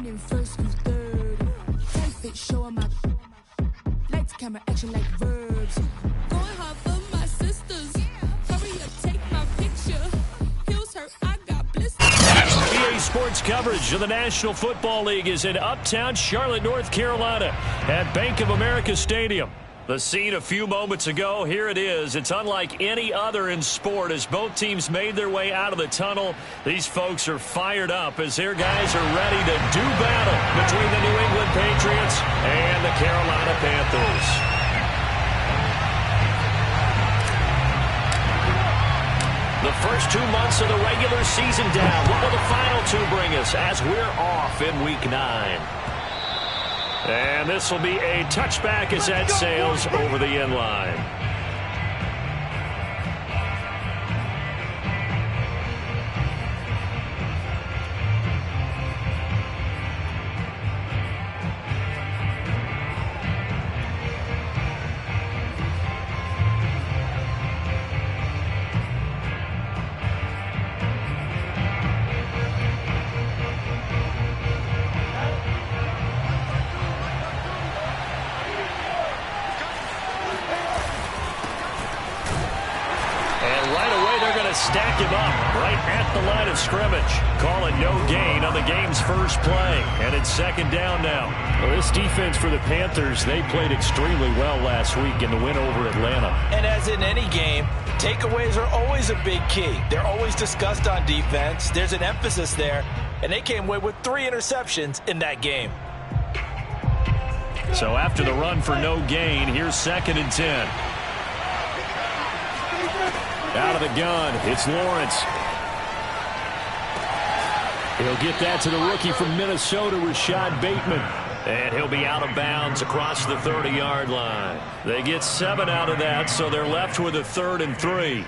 in first, who's third? Tight fit, show 'em my lights, camera, action like verbs. Going hard for my sisters. Hurry up, take my picture. Heels hurt, I got blisters. EA Sports coverage of the National Football League is in uptown Charlotte, North Carolina at Bank of America Stadium. The scene a few moments ago, here it is. It's unlike any other in sport as both teams made their way out of the tunnel. These folks are fired up as their guys are ready to do battle between the New England Patriots and the Carolina Panthers. The first 2 months of the regular season down. What will the final two bring us as we're off in Week 9? And this will be a touchback as that sails over the end line. Stack him up right at the line of scrimmage. Call it no gain on the game's first play. And it's second down now. Well, this defense for the Panthers, they played extremely well last week in the win over Atlanta. And as in any game, takeaways are always a big key. They're always discussed on defense. There's an emphasis there. And they came away with 3 interceptions in that game. So after the run for no gain, here's 2nd and 10. Out of the gun, it's Lawrence. He'll get that to the rookie from Minnesota, Rashad Bateman. And he'll be out of bounds across the 30-yard line. They get 7 out of that, so they're left with a 3rd and 3.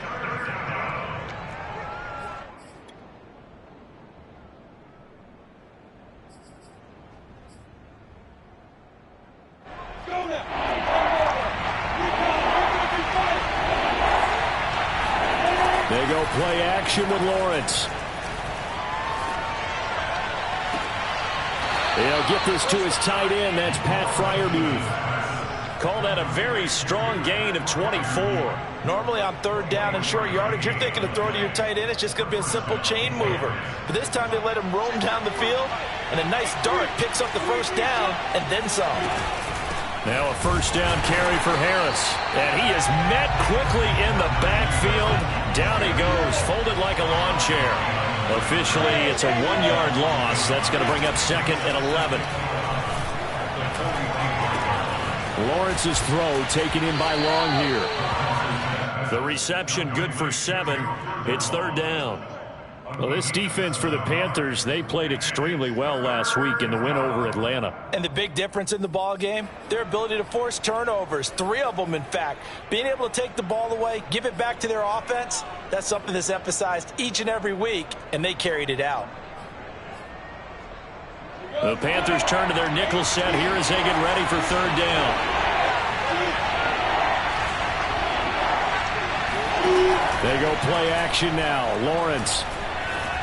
They go play action with Lawrence. He'll get this to his tight end. That's Pat Freiermuth. Call that a very strong gain of 24. Normally on 3rd down and short yardage, you're thinking of throwing to your tight end. It's just going to be a simple chain mover. But this time they let him roam down the field, and a nice dart picks up the first down and then some. Now a first down carry for Harris. And he is met quickly in the backfield. Down he goes, folded like a lawn chair. Officially, it's a 1-yard loss. That's going to bring up 2nd and 11. Lawrence's throw taken in by Long here. The reception good for 7. It's 3rd down. Well, this defense for the Panthers, they played extremely well last week in the win over Atlanta. And the big difference in the ball game, their ability to force turnovers, 3 of them in fact. Being able to take the ball away, give it back to their offense, that's something that's emphasized each and every week, and they carried it out. The Panthers turn to their nickel set here as they get ready for 3rd down. They go play action now. Lawrence.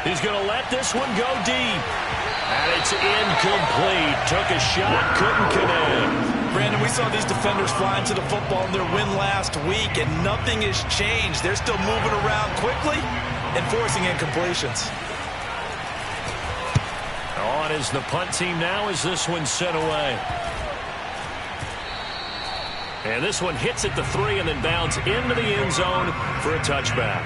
He's going to let this one go deep. And it's incomplete. Took a shot, couldn't connect. Brandon, we saw these defenders flying to the football in their win last week, and nothing has changed. They're still moving around quickly and forcing incompletions. On is the punt team now as this one's sent away. And this one hits at the 3 and then bounds into the end zone for a touchback.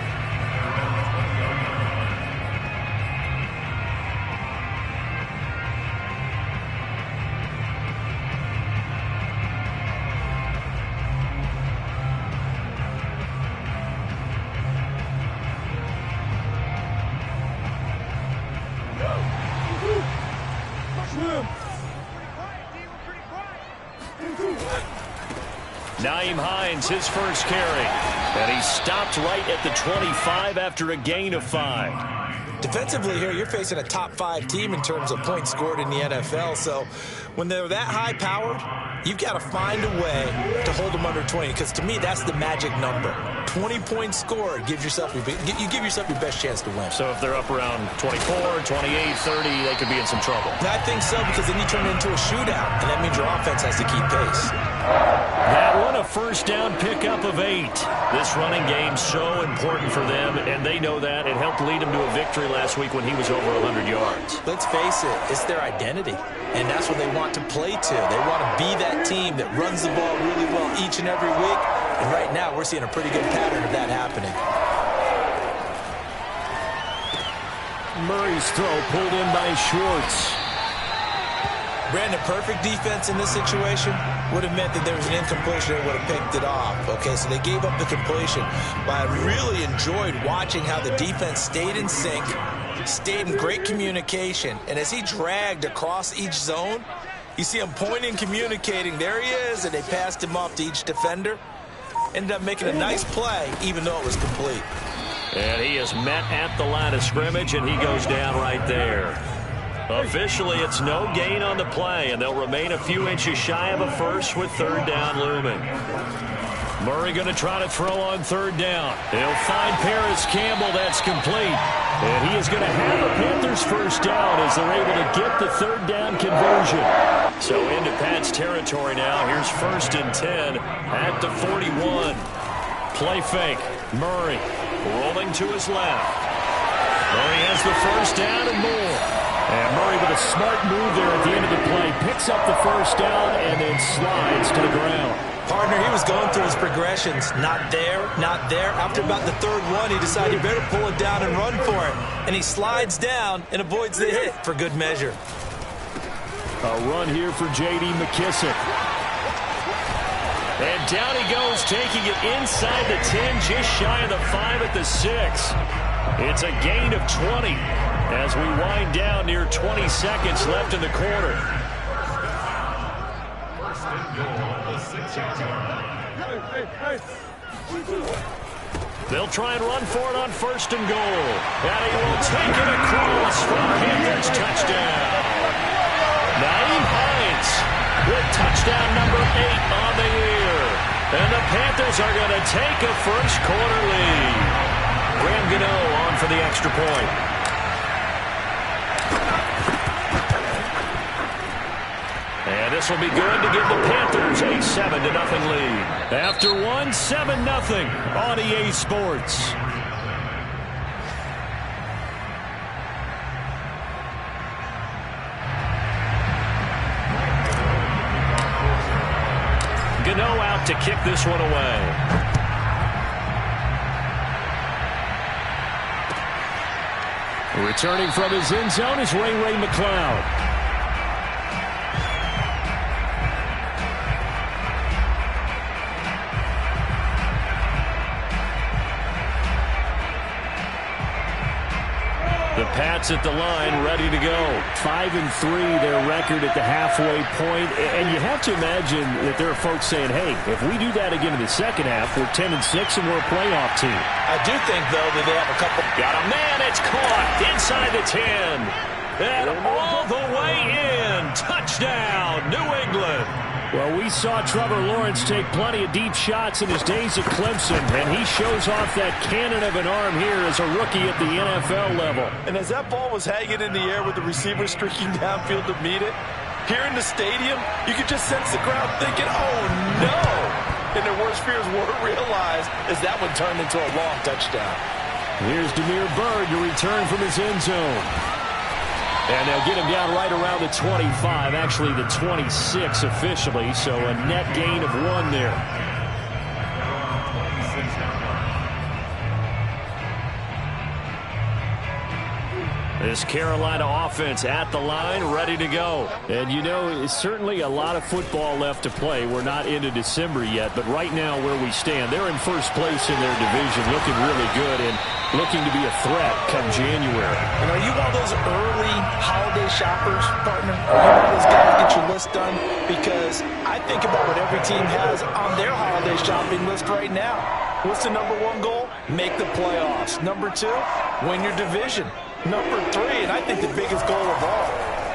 Nyheim Hines, his first carry. And he stopped right at the 25 after a gain of 5. Defensively here, you're facing a top 5 team in terms of points scored in the NFL. So when they're that high-powered, you've got to find a way to hold them under 20, because to me, that's the magic number. 20-point score gives yourself you give yourself your best chance to win. So if they're up around 24, 28, 30, they could be in some trouble. I think so, because then you turn it into a shootout, and that means your offense has to keep pace. That one, a first down pickup of 8. This running game's so important for them, and they know that. It helped lead them to a victory last week when he was over 100 yards. Let's face it, it's their identity, and that's what they want to play to. They want to be that team that runs the ball really well each and every week, and right now we're seeing a pretty good pattern of that happening. Murray's throw pulled in by Schwartz. Brandon, perfect defense in this situation would have meant that there was an incompletion. They would have picked it off. Okay, so they gave up the completion. But I really enjoyed watching how the defense stayed in sync, stayed in great communication. And as he dragged across each zone, you see him pointing, communicating. There he is, and they passed him off to each defender. Ended up making a nice play, even though it was complete. And he is met at the line of scrimmage, and he goes down right there. Officially, it's no gain on the play, and they'll remain a few inches shy of a first with third down looming. Murray going to try to throw on third down. He'll find Paris Campbell. That's complete. And he is going to have a Panthers first down as they're able to get the third down conversion. So into Pat's territory now. Here's 1st and 10 at the 41. Play fake. Murray rolling to his left. Murray has the first down and more. And Murray with a smart move there at the end of the play. Picks up the first down and then slides to the ground. Partner, he was going through his progressions. Not there, not there. After about the third one, he decided he better pull it down and run for it. And he slides down and avoids the hit for good measure. A run here for J.D. McKissick. And down he goes, taking it inside the 10, just shy of the 5 at the 6. It's a gain of 20 as we wind down near 20 seconds left in the quarter. They'll try and run for it on 1st and goal. And he will take it across for Panthers touchdown. Naeem Hines with touchdown number 8 on the year. And the Panthers are going to take a first quarter lead. Graham Gano on for the extra point. And this will be good to give the Panthers a 7-0 lead. After one, 7-0 on EA Sports. Gano out to kick this one away. Returning from his end zone is Ray McCloud. The Pats at the line, ready to go. 5-3, their record at the halfway point. And you have to imagine that there are folks saying, hey, if we do that again in the second half, we're 10-6 and we're a playoff team. I do think, though, that they have a couple. Got a man, it's caught inside the 10. And all the way in. Touchdown, New England. Well, we saw Trevor Lawrence take plenty of deep shots in his days at Clemson, and he shows off that cannon of an arm here as a rookie at the NFL level. And as that ball was hanging in the air with the receiver streaking downfield to meet it, here in the stadium, you could just sense the crowd thinking, oh, no. And their worst fears were realized as that one turned into a long touchdown. Here's Damiere Byrd to return from his end zone. And they'll get him down right around the 25, actually the 26 officially, so a net gain of 1 there. This Carolina offense at the line, ready to go. And you know, it's certainly a lot of football left to play. We're not into December yet, but right now where we stand, they're in first place in their division, looking really good and looking to be a threat come January. And are you one of those early holiday shoppers, partner? Are you one of those guys that get your list done? Because I think about what every team has on their holiday shopping list right now. What's the number 1 goal? Make the playoffs. Number 2, win your division. Number 3, and I think the biggest goal of all,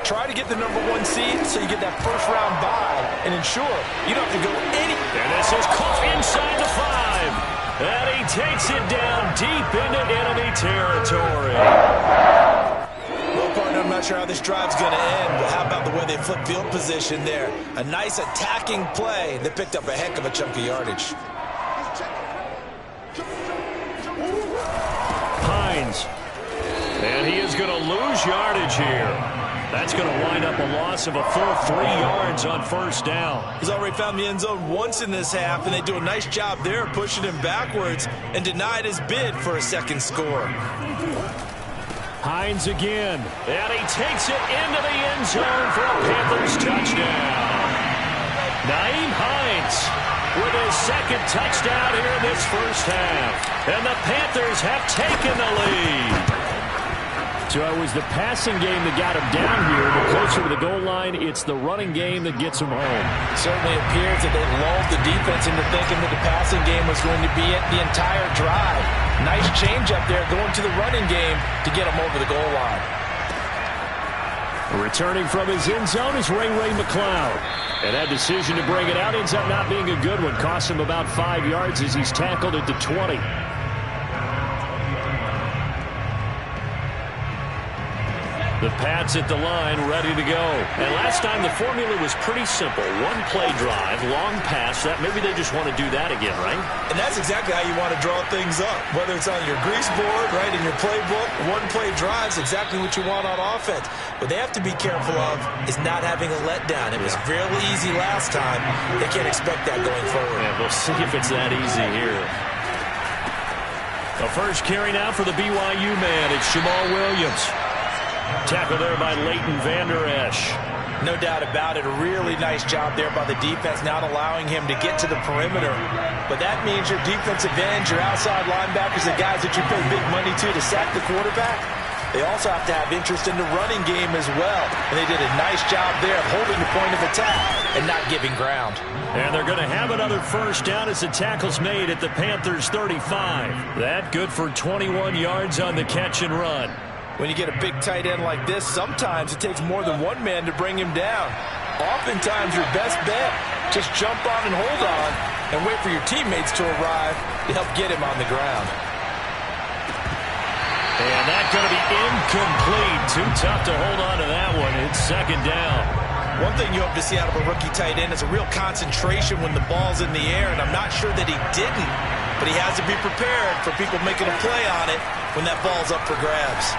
try to get the number 1 seed so you get that first round bye and ensure you don't have to go any. And this is caught inside the 5. And he takes it down deep into enemy territory. Well, partner, I'm not sure how this drive's going to end, but how about the way they flip field position there? A nice attacking play that picked up a heck of a chunk of yardage. Hines. And he is going to lose yardage here. That's going to wind up a loss of a full 3 yards on first down. He's already found the end zone once in this half, and they do a nice job there pushing him backwards and denied his bid for a second score. Hines again. And he takes it into the end zone for a Panthers touchdown. Nyheim Hines with his second touchdown here in this first half. And the Panthers have taken the lead. So it was the passing game that got him down here. The closer to the goal line, it's the running game that gets him home. It certainly appears that they lulled the defense into thinking that the passing game was going to be it the entire drive. Nice change up there going to the running game to get him over the goal line. Returning from his end zone is Ray McLeod. And that decision to bring it out ends up not being a good one. Costs him about 5 yards as he's tackled at the 20. The Pats at the line, ready to go. And last time the formula was pretty simple. One play drive, long pass. That maybe they just want to do that again, right? And that's exactly how you want to draw things up. Whether it's on your grease board, right, in your playbook, one play drive is exactly what you want on offense. What they have to be careful of is not having a letdown. It was fairly easy last time. They can't expect that going forward. Yeah, we'll see if it's that easy here. The first carry now for the BYU man. It's Jamal Williams. Tackle there by Leighton Vander Esch. No doubt about it. A really nice job there by the defense, not allowing him to get to the perimeter. But that means your defensive ends, your outside linebackers, the guys that you pay big money to sack the quarterback, they also have to have interest in the running game as well. And they did a nice job there of holding the point of attack and not giving ground. And they're going to have another first down as the tackle's made at the Panthers' 35. That good for 21 yards on the catch and run. When you get a big tight end like this, sometimes it takes more than one man to bring him down. Oftentimes, your best bet, just jump on and hold on and wait for your teammates to arrive to help get him on the ground. And that's going to be incomplete. Too tough to hold on to that one. It's second down. One thing you hope to see out of a rookie tight end is a real concentration when the ball's in the air, and I'm not sure that he didn't, but he has to be prepared for people making a play on it when that ball's up for grabs.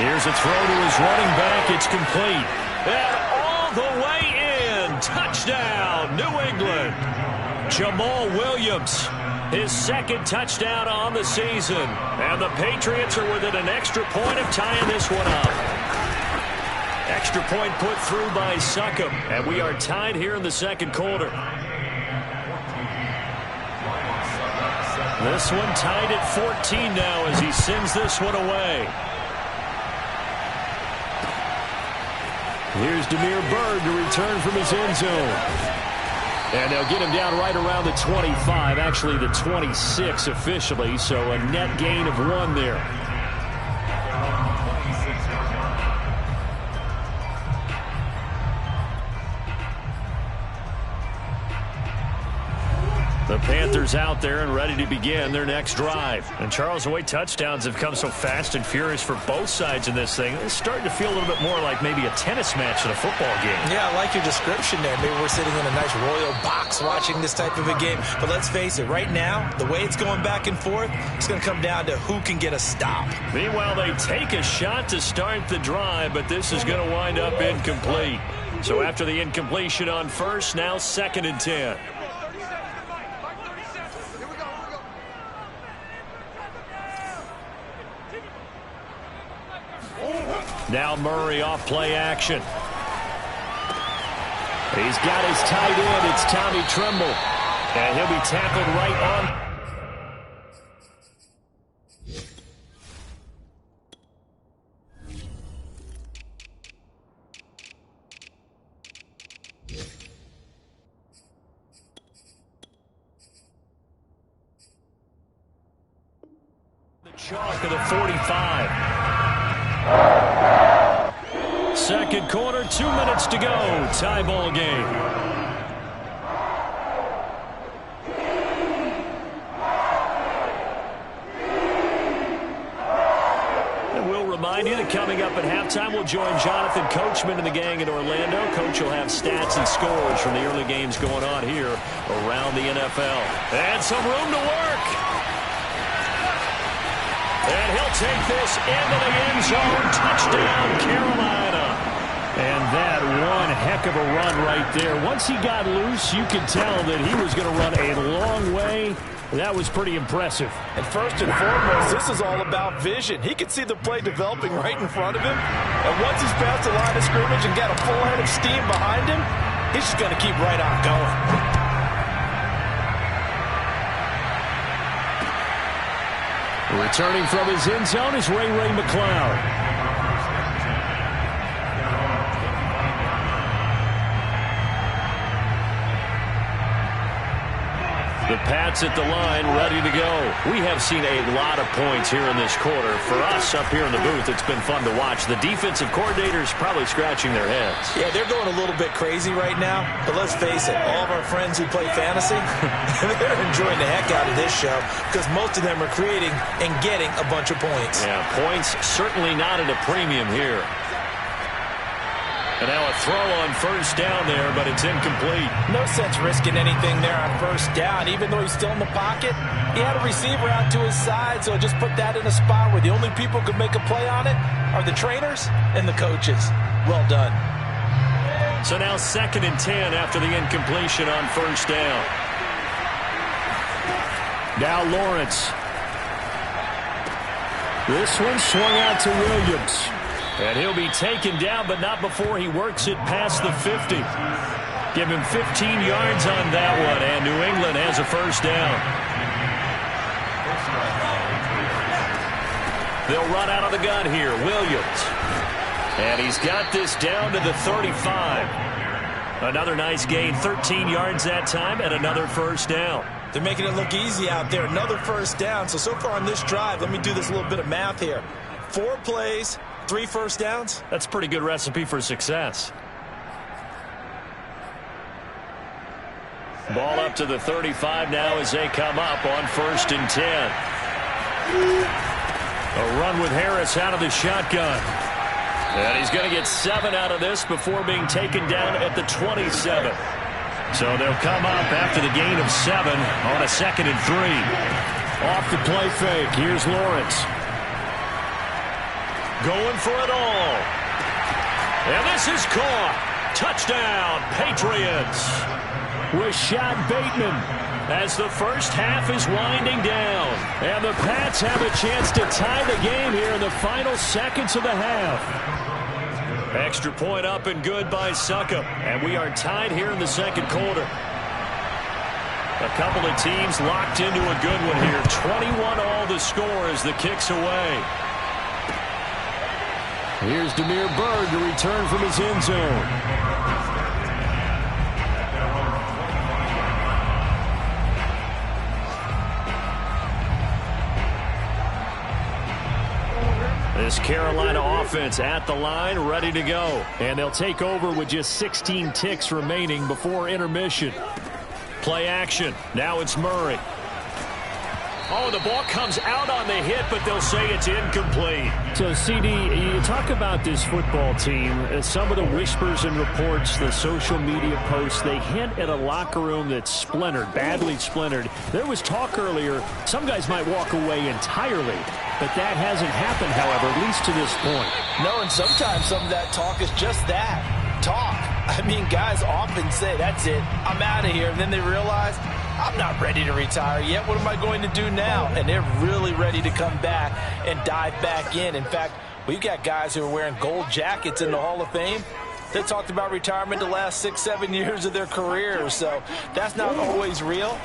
Here's a throw to his running back. It's complete. And all the way in. Touchdown, New England. Jamal Williams, his second touchdown on the season. And the Patriots are within an extra point of tying this one up. Extra point put through by Succop. And we are tied here in the second quarter. This one tied at 14 now as he sends this one away. Here's Damiere Byrd to return from his end zone. And they'll get him down right around the 25, actually the 26 officially, so a net gain of 1 there. The Panthers out there and ready to begin their next drive. And Charles, the way touchdowns have come so fast and furious for both sides in this thing, it's starting to feel a little bit more like maybe a tennis match in a football game. Yeah, I like your description there. Maybe we're sitting in a nice royal box watching this type of a game. But let's face it, right now, the way it's going back and forth, it's going to come down to who can get a stop. Meanwhile, they take a shot to start the drive, but this is going to wind up incomplete. So after the incompletion on first, now 2nd and 10. Now Murray off play action. He's got his tight end. It's Tommy Tremble. And he'll be tackled right on. The chalk of the 45. Second quarter, 2 minutes to go. Tie ball game. up at halftime. We'll join Jonathan Coachman and the gang in Orlando. Coach will have stats and scores from the early games going on here around the NFL. And some room to work. And he'll take this into the end zone. Touchdown, Carolina. And that one heck of a run right there. Once he got loose, you could tell that he was going to run a long way. That was pretty impressive. And first and foremost, this is all about vision. He could see the play developing right in front of him. And once he's past the line of scrimmage and got a full head of steam behind him, he's just going to keep right on going. Returning from his end zone is Ray McCloud. The Pats at the line, ready to go. We have seen a lot of points here in this quarter. For us up here in the booth, it's been fun to watch. The defensive coordinators probably scratching their heads. Yeah, they're going a little bit crazy right now. But let's face it, all of our friends who play fantasy, they're enjoying the heck out of this show because most of them are creating and getting a bunch of points. Yeah, points certainly not at a premium here. And now a throw on first down there, but it's incomplete. No sense risking anything there on first down. Even though he's still in the pocket, he had a receiver out to his side, so just put that in a spot where the only people who could make a play on it are the trainers and the coaches. Well done. So now 2nd and 10 after the incompletion on first down. Now Lawrence. This one swung out to Williams. And he'll be taken down, but not before he works it past the 50. Give him 15 yards on that one, and New England has a first down. They'll run out of the gun here, Williams. And he's got this down to the 35. Another nice gain, 13 yards that time, and another first down. They're making it look easy out there. Another first down. So far on this drive, let me do this little bit of math here. 4 plays. 3 first downs? That's a pretty good recipe for success. Ball up to the 35 now as they come up on 1st and 10. A run with Harris out of the shotgun. And he's going to get 7 out of this before being taken down at the 27. So they'll come up after the gain of 7 on a 2nd and 3. Off the play fake. Here's Lawrence. Going for it all. And this is caught. Touchdown, Patriots. Rashad Bateman as the first half is winding down. And the Pats have a chance to tie the game here in the final seconds of the half. Extra point up and good by Suckup. And we are tied here in the second quarter. A couple of teams locked into a good one here. 21 all the score as the kick's away. Here's Damiere Byrd to return from his end zone. This Carolina offense at the line, ready to go. And they'll take over with just 16 ticks remaining before intermission. Play action. Now it's Murray. Oh, the ball comes out on the hit, but they'll say it's incomplete. So, CD, you talk about this football team. Some of the whispers and reports, the social media posts, they hint at a locker room that's splintered, badly splintered. There was talk earlier, some guys might walk away entirely, but that hasn't happened, however, at least to this point. No, and sometimes some of that talk is just that, talk. I mean, guys often say, that's it, I'm out of here, and then they realize, I'm not ready to retire yet. What am I going to do now? And they're really ready to come back and dive back in. In fact, we've got guys who are wearing gold jackets in the Hall of Fame. They talked about retirement the last 6-7 years of their careers. So that's not always real.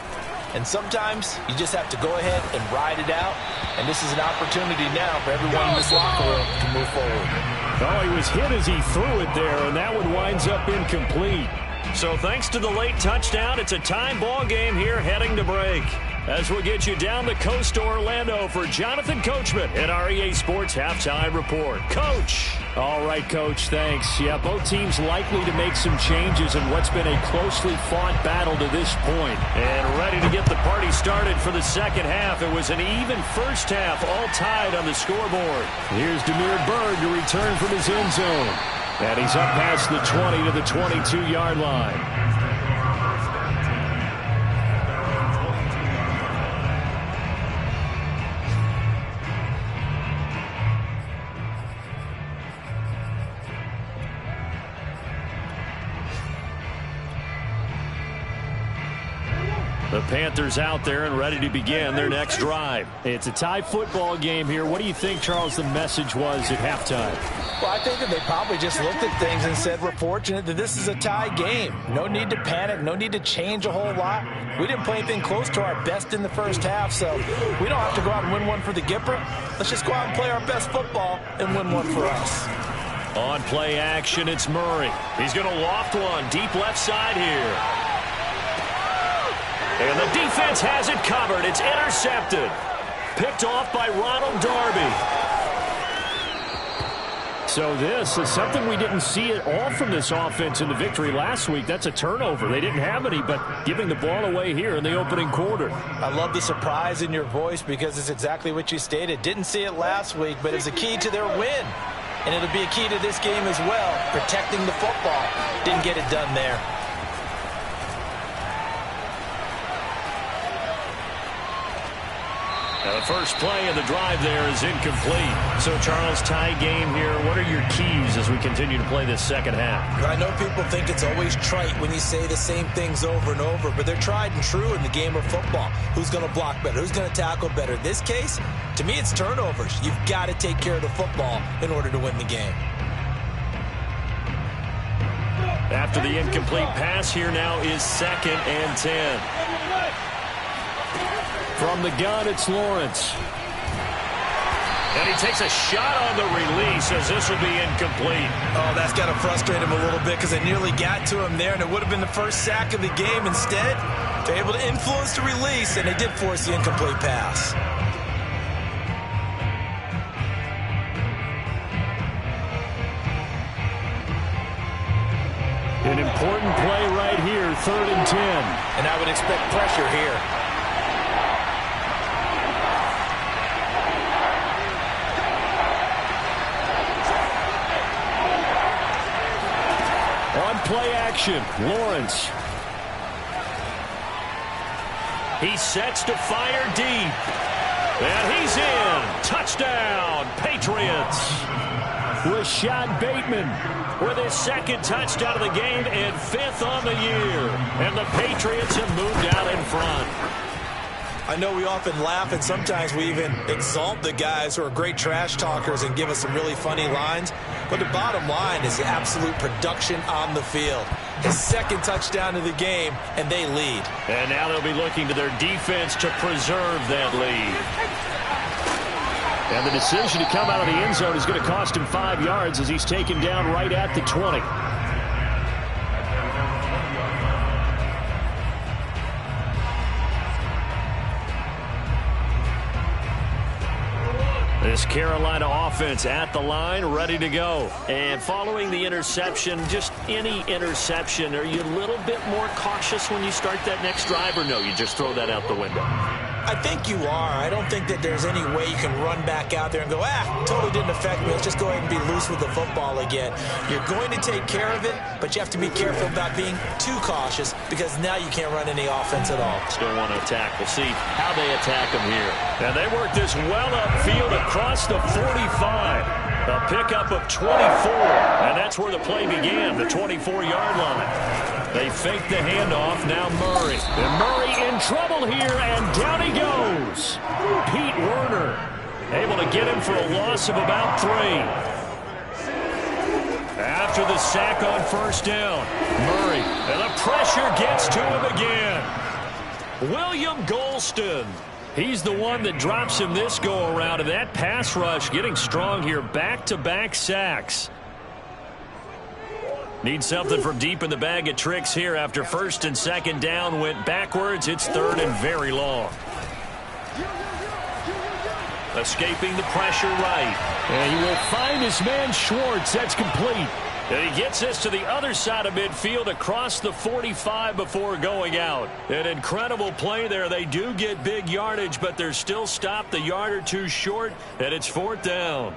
And sometimes you just have to go ahead and ride it out. And this is an opportunity now for everyone in this locker room to move forward. Oh, he was hit as he threw it there, and that one winds up incomplete. So thanks to the late touchdown, it's a tie ball game here heading to break. as we'll get you down the coast to Orlando for Jonathan Coachman at our EA Sports Halftime Report. Coach. All right, Coach, thanks. Yeah, both teams likely to make some changes in what's been a closely fought battle to this point. And ready to get the party started for the second half. It was an even first half, all tied on the scoreboard. Here's Demir Bird to return from his end zone. And he's up past the 20 to the 22-yard line. The Panthers out there and ready to begin their next drive. It's a tie football game here. What do you think, Charles, the message was at halftime? Well, I think that they probably just looked at things and said, we're fortunate that this is a tie game. No need to panic. No need to change a whole lot. We didn't play anything close to our best in the first half, so we don't have to go out and win one for the Gipper. Let's just go out and play our best football and win one for us. On play action, it's Murray. He's going to loft one deep left side here. And the defense has it covered. It's intercepted. Picked off by Ronald Darby. So this is something we didn't see at all from this offense in the victory last week. That's a turnover. They didn't have any, but giving the ball away here in the opening quarter. I love the surprise in your voice because it's exactly what you stated. Didn't see it last week, but it's a key to their win. And it'll be a key to this game as well, protecting the football. Didn't get it done there. The first play of the drive there is incomplete. So, Charles, tie game here. What are your keys as we continue to play this second half? I know people think it's always trite when you say the same things over and over, but they're tried and true in the game of football. Who's going to block better? Who's going to tackle better? In this case, to me, it's turnovers. You've got to take care of the football in order to win the game. After the incomplete pass, here now is 2nd and 10. From the gun, it's Lawrence. And he takes a shot on the release as this will be incomplete. Oh, that's got to frustrate him a little bit because they nearly got to him there, and it would have been the first sack of the game. Instead, they're able to influence the release, and they did force the incomplete pass. An important play right here, 3rd and 10. And I would expect pressure here. On play action, Lawrence. He sets to fire deep. And he's in. Touchdown, Patriots. Rashad Bateman with his 2nd touchdown of the game and 5th on the year. And the Patriots have moved out in front. I know we often laugh and sometimes we even exalt the guys who are great trash talkers and give us some really funny lines. But the bottom line is the absolute production on the field. His 2nd touchdown of the game, and they lead. And now they'll be looking to their defense to preserve that lead. And the decision to come out of the end zone is going to cost him 5 yards as he's taken down right at the 20. This Carolina offense at the line, ready to go. And following the interception, just any interception, are you a little bit more cautious when you start that next drive, or no, you just throw that out the window? I think you are. I don't think that there's any way you can run back out there and go, totally didn't affect me. Let's just go ahead and be loose with the football again. You're going to take care of it, but you have to be careful about being too cautious because now you can't run any offense at all. Still want to attack. We'll see how they attack them here. And they work this well upfield across the 45. A pickup of 24, and that's where the play began, the 24-yard line. They fake the handoff, now Murray. And Murray in trouble here, and down he goes. Pete Werner able to get him for a loss of about 3. After the sack on 1st down, Murray, and the pressure gets to him again. William Golston. He's the one that drops him this go-around, and that pass rush getting strong here. Back-to-back sacks. Need something from deep in the bag of tricks here after 1st and 2nd down went backwards. It's 3rd and very long. Escaping the pressure right. And he will find his man Schwartz. That's complete. And he gets this to the other side of midfield across the 45 before going out. An incredible play there. They do get big yardage, but they're still stopped a yard or two short, and it's 4th down.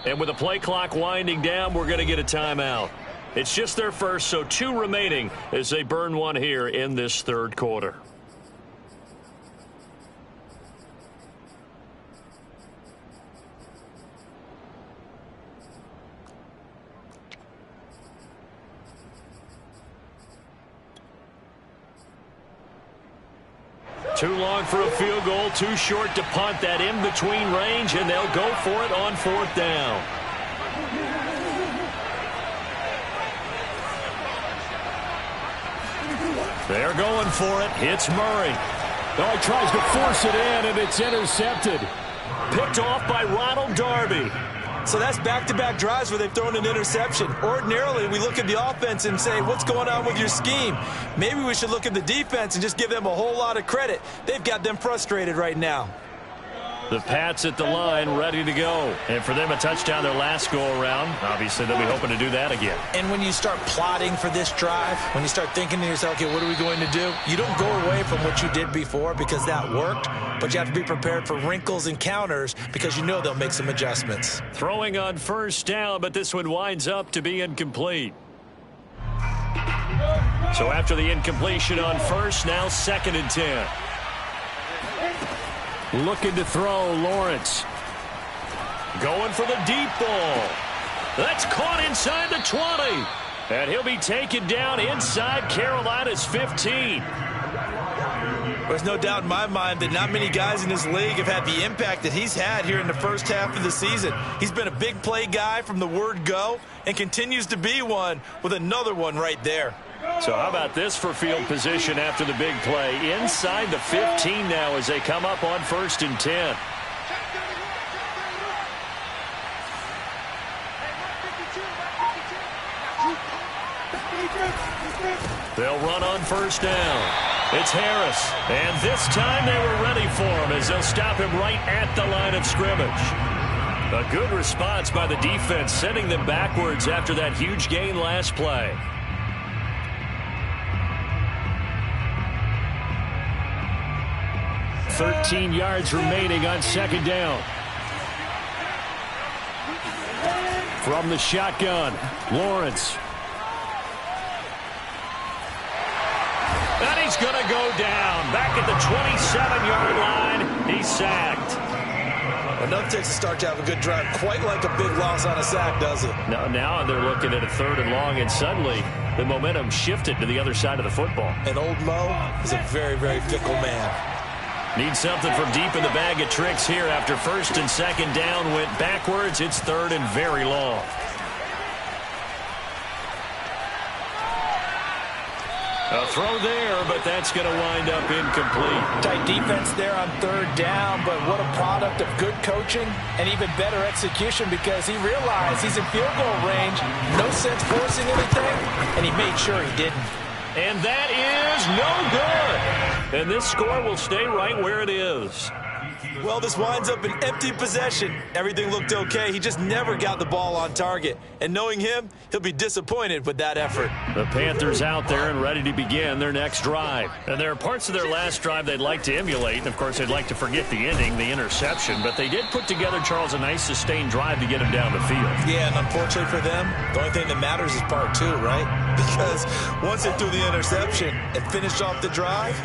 And with the play clock winding down, we're going to get a timeout. It's just their first, so 2 remaining as they burn one here in this 3rd quarter. Too long for a field goal, too short to punt. That in-between range, and they'll go for it on 4th down. They're going for it. It's Murray. Oh, he tries to force it in, and it's intercepted. Picked off by Ronald Darby. So that's back-to-back drives where they've thrown an interception. Ordinarily, we look at the offense and say, what's going on with your scheme? Maybe we should look at the defense and just give them a whole lot of credit. They've got them frustrated right now. The Pats at the line, ready to go. And for them, a touchdown their last go-around. Obviously, they'll be hoping to do that again. And when you start plotting for this drive, when you start thinking to yourself, okay, what are we going to do? You don't go away from what you did before because that worked, but you have to be prepared for wrinkles and counters because you know they'll make some adjustments. Throwing on 1st down, but this one winds up to be incomplete. So after the incompletion on 1st, now 2nd and 10. Looking to throw, Lawrence. Going for the deep ball. That's caught inside the 20. And he'll be taken down inside Carolina's 15. There's no doubt in my mind that not many guys in this league have had the impact that he's had here in the first half of the season. He's been a big play guy from the word go and continues to be one with another one right there. So how about this for field position after the big play? Inside the 15 now as they come up on 1st and 10. They'll run on 1st down. It's Harris. And this time they were ready for him as they'll stop him right at the line of scrimmage. A good response by the defense, sending them backwards after that huge gain last play. $13 yards remaining on 2nd down. From the shotgun, Lawrence. And he's going to go down. Back at the 27-yard line, he's sacked. Enough takes a start to have a good drive. Quite like a big loss on a sack, does it? Now they're looking at a 3rd and long, and suddenly the momentum shifted to the other side of the football. And old Mo is a very, very fickle man. Need something from deep in the bag of tricks here after 1st and 2nd down went backwards. It's 3rd and very long. A throw there, but that's going to wind up incomplete. Tight defense there on 3rd down, but what a product of good coaching and even better execution because he realized he's in field goal range. No sense forcing anything, and he made sure he didn't. And that is no good. And this score will stay right where it is. Well, this winds up an empty possession. Everything looked okay. He just never got the ball on target. And knowing him, he'll be disappointed with that effort. The Panthers out there and ready to begin their next drive. And there are parts of their last drive they'd like to emulate. And, of course, they'd like to forget the ending, the interception. But they did put together, Charles, a nice sustained drive to get him down the field. Yeah, and unfortunately for them, the only thing that matters is part two, right? Because once they threw the interception and finished off the drive,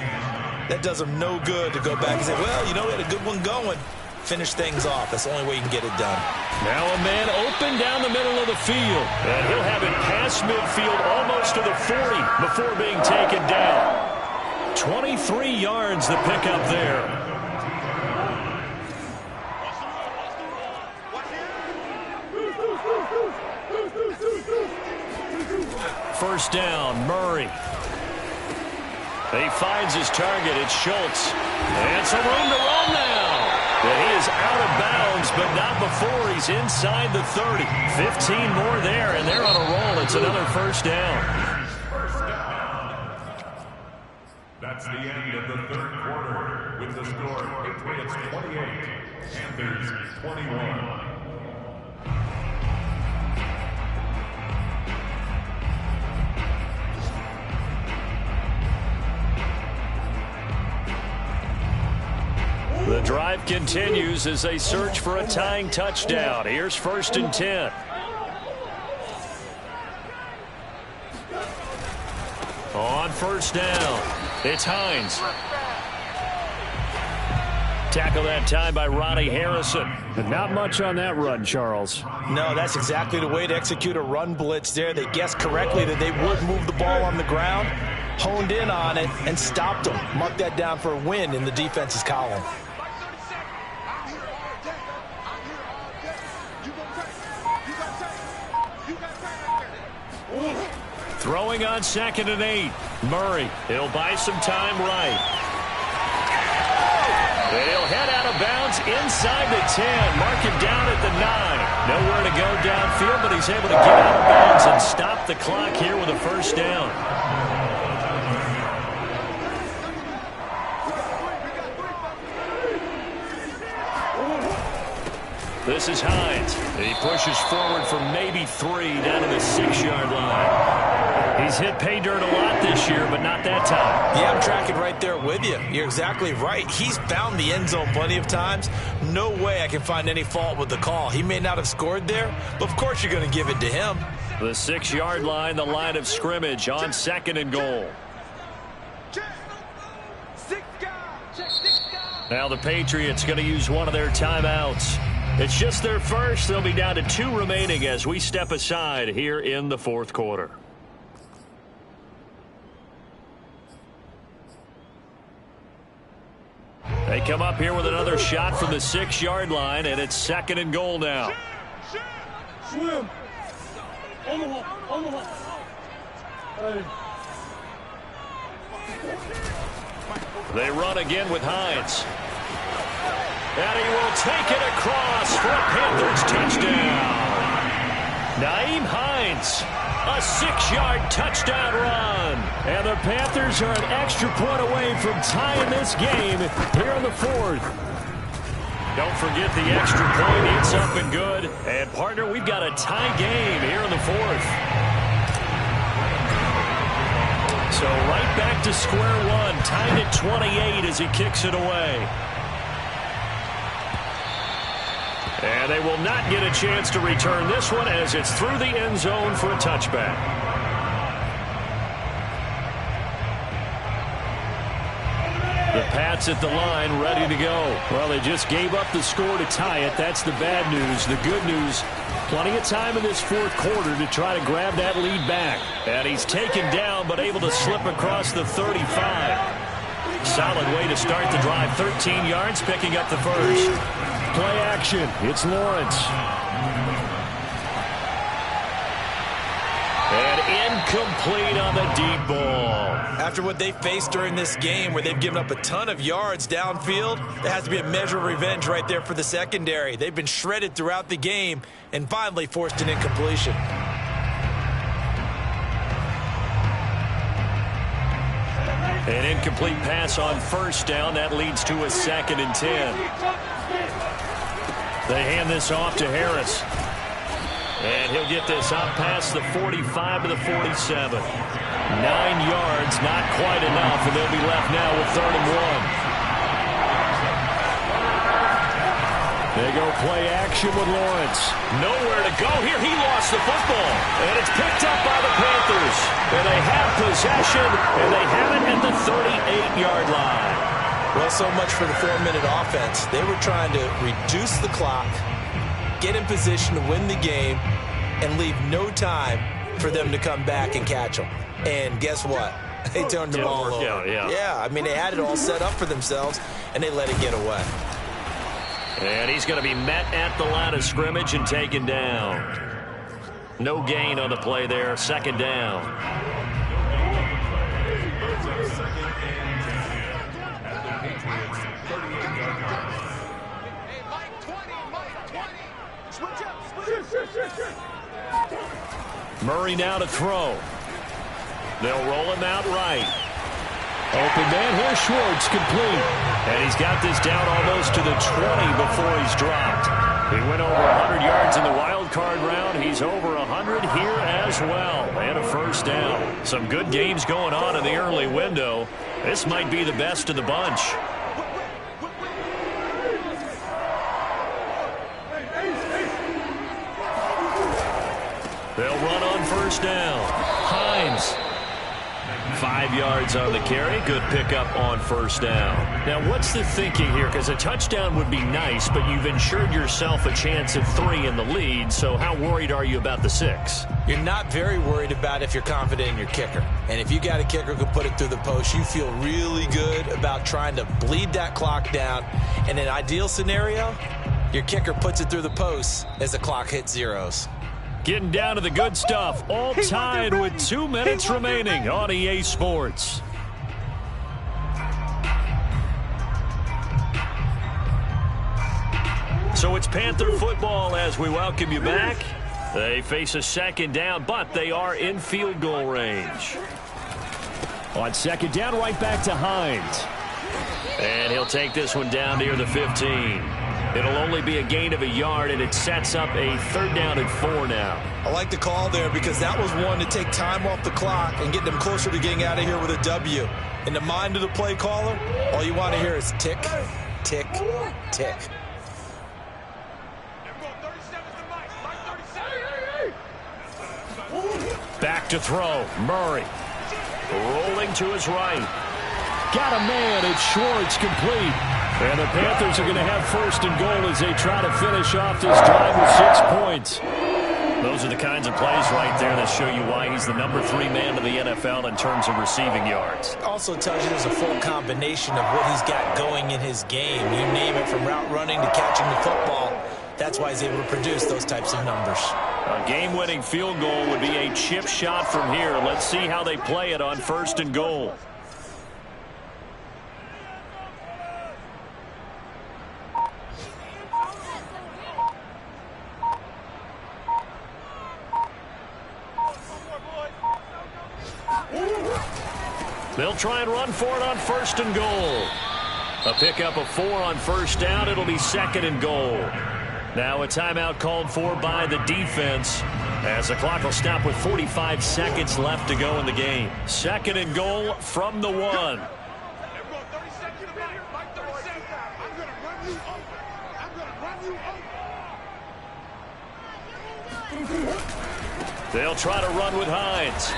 that does them no good to go back and say, well, you know, we had a good one going. Finish things off. That's the only way you can get it done. Now a man open down the middle of the field. And he'll have it past midfield almost to the 40 before being taken down. 23 yards the pickup there. First down, Murray. He finds his target. It's Schultz. And some room to run now. And he is out of bounds, but not before he's inside the 30. 15 more there, and they're on a roll. It's another first down. That's the end of the third quarter with the score Patriots 28, Panthers 21. The drive continues as they search for a tying touchdown. Here's 1st and 10. On first down, it's Hines. Tackle that time by Ronnie Harrison. But not much on that run, Charles. No, that's exactly the way to execute a run blitz there. They guessed correctly that they would move the ball on the ground, honed in on it, and stopped them. Mark that down for a win in the defense's column. Throwing on 2nd and 8. Murray, he'll buy some time right. And he'll head out of bounds inside the 10. Mark him down at the 9. Nowhere to go downfield, but he's able to get out of bounds and stop the clock here with a first down. This is Hines. He pushes forward for maybe 3 down to the 6-yard line. He's hit pay dirt a lot this year, but not that time. Yeah, I'm tracking right there with you. You're exactly right. He's found the end zone plenty of times. No way I can find any fault with the call. He may not have scored there, but of course you're going to give it to him. The 6-yard line, the line of scrimmage on 2nd and goal. Now the Patriots going to use one of their timeouts. It's just their first. They'll be down to 2 remaining as we step aside here in the 4th quarter. They come up here with another shot from the 6-yard line, and it's 2nd and goal now. They run again with Hines. And he will take it across for a Panthers touchdown. Nyheim Hines, a 6-yard touchdown run. And the Panthers are an extra point away from tying this game here in the 4th. Don't forget the extra point. It's up and good. And, partner, we've got a tie game here in the 4th. So right back to square one, tied at 28 as he kicks it away. And they will not get a chance to return this one as it's through the end zone for a touchback. The Pats at the line ready to go. Well, they just gave up the score to tie it. That's the bad news. The good news, plenty of time in this 4th quarter to try to grab that lead back. And he's taken down but able to slip across the 35. Solid way to start the drive. 13 yards, picking up the first. Play action. It's Lawrence. And incomplete on the deep ball. After what they faced during this game where they've given up a ton of yards downfield, there has to be a measure of revenge right there for the secondary. They've been shredded throughout the game and finally forced an incompletion. An incomplete pass on first down. That leads to a 2nd and 10. They hand this off to Harris. And he'll get this up past the 45 to the 47. 9 yards, not quite enough, and they'll be left now with 3rd and 1. They go play action with Lawrence. Nowhere to go here. He lost the football. And it's picked up by the Panthers. And they have possession, and they have it at the 38-yard line. Well, so much for the 4-minute offense. They were trying to reduce the clock, get in position to win the game, and leave no time for them to come back and catch them. And guess what? They turned the ball over. Yeah, I mean, they had it all set up for themselves, and they let it get away. And he's going to be met at the line of scrimmage and taken down. No gain on the play there. 2nd down. Murray now to throw. They'll roll him out right. Open man here, Schwartz, complete. And he's got this down almost to the 20 before he's dropped. He went over 100 yards in the wild card round. He's over 100 here as well. And a 1st down. Some good games going on in the early window. This might be the best of the bunch. They'll run on 1st down. Hines. 5 yards on the carry. Good pickup on 1st down. Now, what's the thinking here? Because a touchdown would be nice, but you've ensured yourself a chance of 3 in the lead. So how worried are you about the 6? You're not very worried about if you're confident in your kicker. And if you got a kicker who can put it through the post, you feel really good about trying to bleed that clock down. In an ideal scenario, your kicker puts it through the post as the clock hits zeros. Getting down to the good stuff. All tied with 2 minutes remaining on EA Sports. So it's Panther football as we welcome you back. They face a 2nd down, but they are in field goal range. On 2nd down, right back to Hines. And he'll take this one down near the 15. It'll only be a gain of a yard, and it sets up a 3rd down and 4 now. I like the call there because that was one to take time off the clock and get them closer to getting out of here with a W. In the mind of the play caller, all you want to hear is tick, tick, tick. Back to throw. Murray. Rolling to his right. Got a man. It's Schwartz, complete. And the Panthers are going to have 1st and goal as they try to finish off this drive with 6 points. Those are the kinds of plays right there that show you why he's the number 3 man in the NFL in terms of receiving yards. Also tells you there's a full combination of what he's got going in his game. You name it, from route running to catching the football. That's why he's able to produce those types of numbers. A game-winning field goal would be a chip shot from here. Let's see how they play it on 1st and goal. They'll try and run for it on 1st and goal. A pickup of 4 on 1st down. It'll be 2nd and goal. Now a timeout called for by the defense as the clock will stop with 45 seconds left to go in the game. 2nd and goal from the 1. They'll try to run with Hines.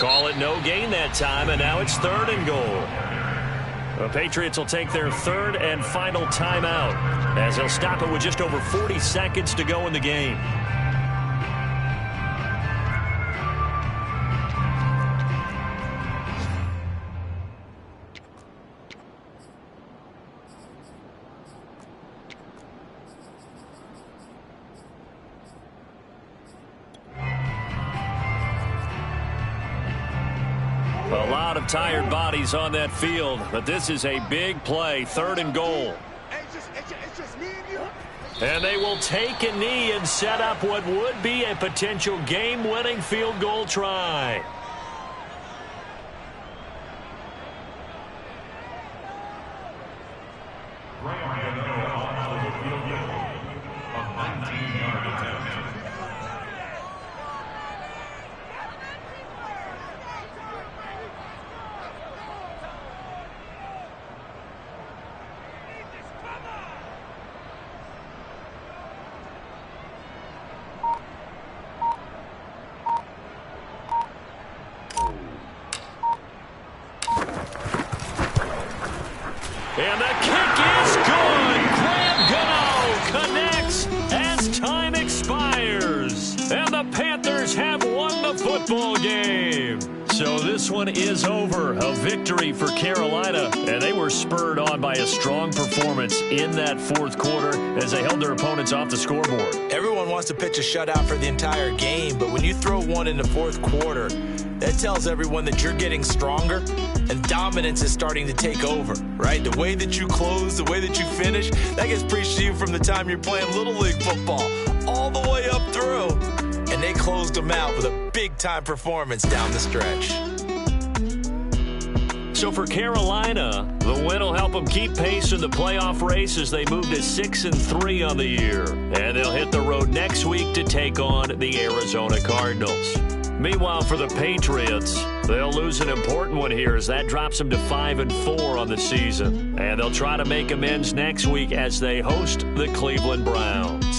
Call it no gain that time, and now it's 3rd and goal. The Patriots will take their 3rd and final timeout as they'll stop it with just over 40 seconds to go in the game. A lot of tired bodies on that field, but this is a big play. 3rd and goal. And they will take a knee and set up what would be a potential game-winning field goal try. Graham Gano onto the field goal. A 19-yard attempt. And the kick is good. Graham Gano connects as time expires. And the Panthers have won the football game. So this one is over. A victory for Carolina. And they were spurred on by a strong performance in that fourth quarter as they held their opponents off the scoreboard. Everyone wants to pitch a shutout for the entire game, but when you throw one in the fourth quarter, that tells everyone that you're getting stronger and dominance is starting to take over, right? The way that you close, the way that you finish, that gets preached to you from the time you're playing Little League football all the way up through. And they closed them out with a big-time performance down the stretch. So for Carolina, the win will help them keep pace in the playoff race as they move to 6-3 on the year. And they'll hit the road next week to take on the Arizona Cardinals. Meanwhile, for the Patriots, they'll lose an important one here as that drops them to 5-4 on the season. And they'll try to make amends next week as they host the Cleveland Browns.